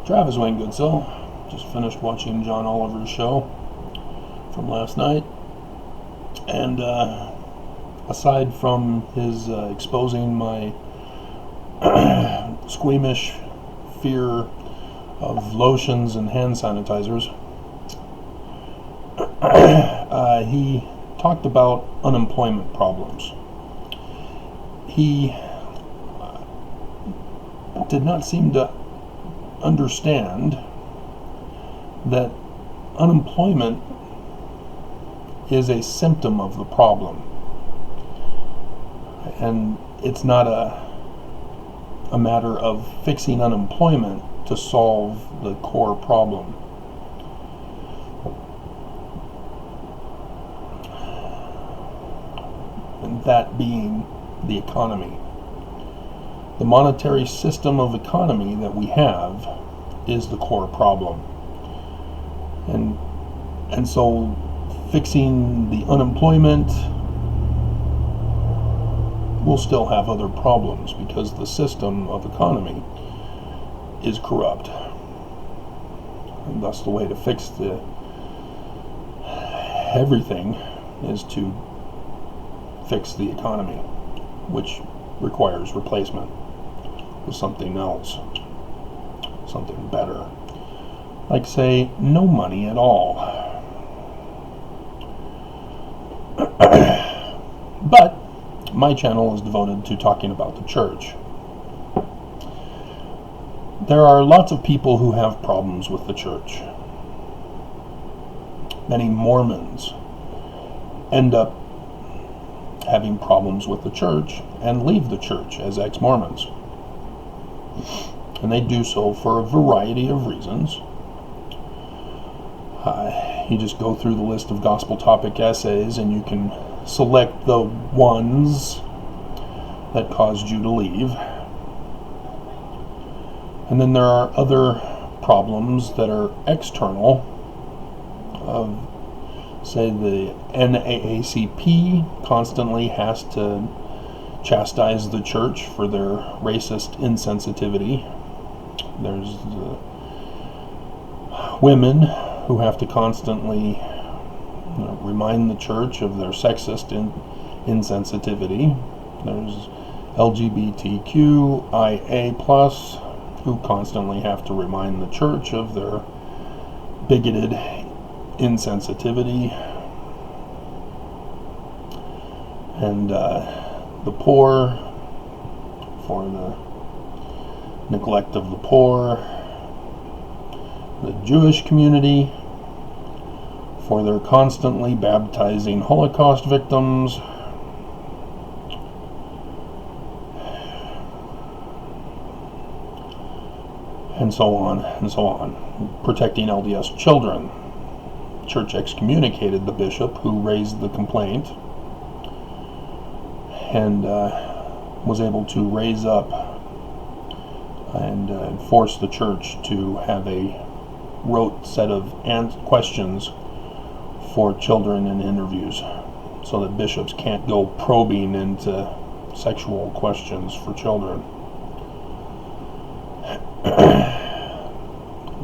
Travis Wayne Goodsill. Just finished watching John Oliver's show from last night. And aside from his exposing my squeamish fear of lotions and hand sanitizers, he talked about unemployment problems. He did not seem to understand that unemployment is a symptom of the problem, and it's not a matter of fixing unemployment to solve the core problem. And that being the economy. The monetary system of economy that we have is the core problem. And so fixing the unemployment will still have other problems because the system of economy is corrupt. And thus the way to fix everything is to fix the economy, which requires replacement with something else, something better. Like, say, no money at all. But my channel is devoted to talking about the church. There are lots of people who have problems with the church. Many Mormons end up having problems with the church and leave the church as ex-Mormons. And they do so for a variety of reasons. You just go through the list of gospel topic essays and you can select the ones that caused you to leave. And then there are other problems that are external. Say the NAACP constantly has to chastise the church for their racist insensitivity. There's the women who have to constantly remind the church of their sexist insensitivity. There's LGBTQIA+, who constantly have to remind the church of their bigoted insensitivity. And the poor, for the neglect of the poor. The Jewish community, for their constantly baptizing Holocaust victims. And so on and so on. Protecting LDS children. Church excommunicated the bishop who raised the complaint and was able to raise up and force the church to have a rote set of questions for children in interviews so that bishops can't go probing into sexual questions for children.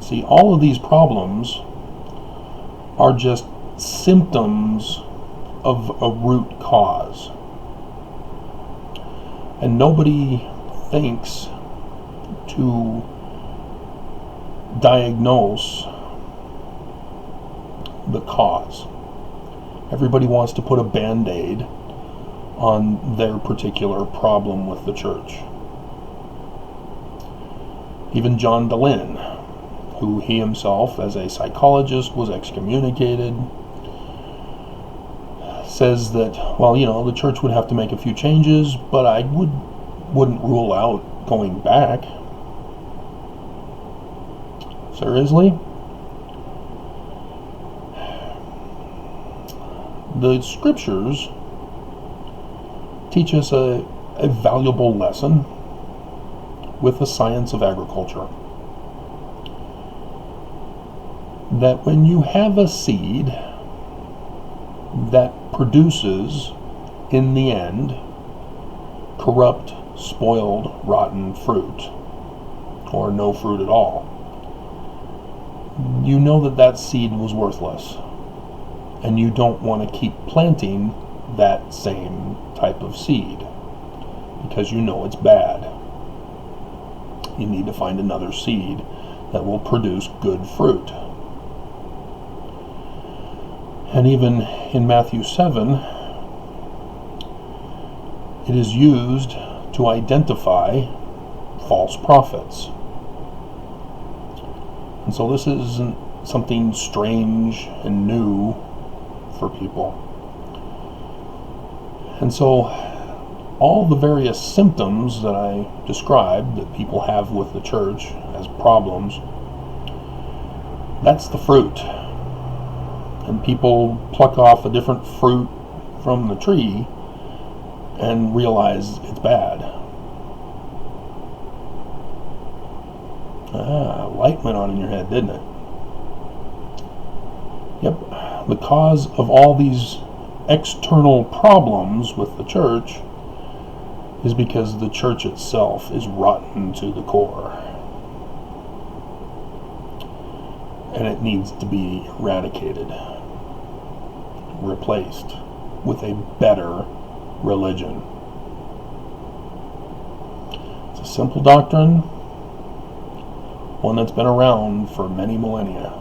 See, all of these problems are just symptoms of a root cause. And nobody thinks to diagnose the cause. Everybody wants to put a band-aid on their particular problem with the church. Even John Dehlin, who he himself, as a psychologist, was excommunicated, says that, well, the church would have to make a few changes, but I wouldn't rule out going back. Seriously? The scriptures teach us a valuable lesson with the science of agriculture. That when you have a seed that produces, in the end, corrupt, spoiled, rotten fruit, or no fruit at all, you know that that seed was worthless, and you don't want to keep planting that same type of seed because you know it's bad. You need to find another seed that will produce good fruit. And even in Matthew 7, it is used to identify false prophets. And so this isn't something strange and new for people. And so all the various symptoms that I described that people have with the church as problems, that's the fruit. And people pluck off a different fruit from the tree and realize it's bad. Light went on in your head, didn't it? Yep. The cause of all these external problems with the church is because the church itself is rotten to the core. And it needs to be eradicated, replaced with a better religion. It's a simple doctrine, one that's been around for many millennia.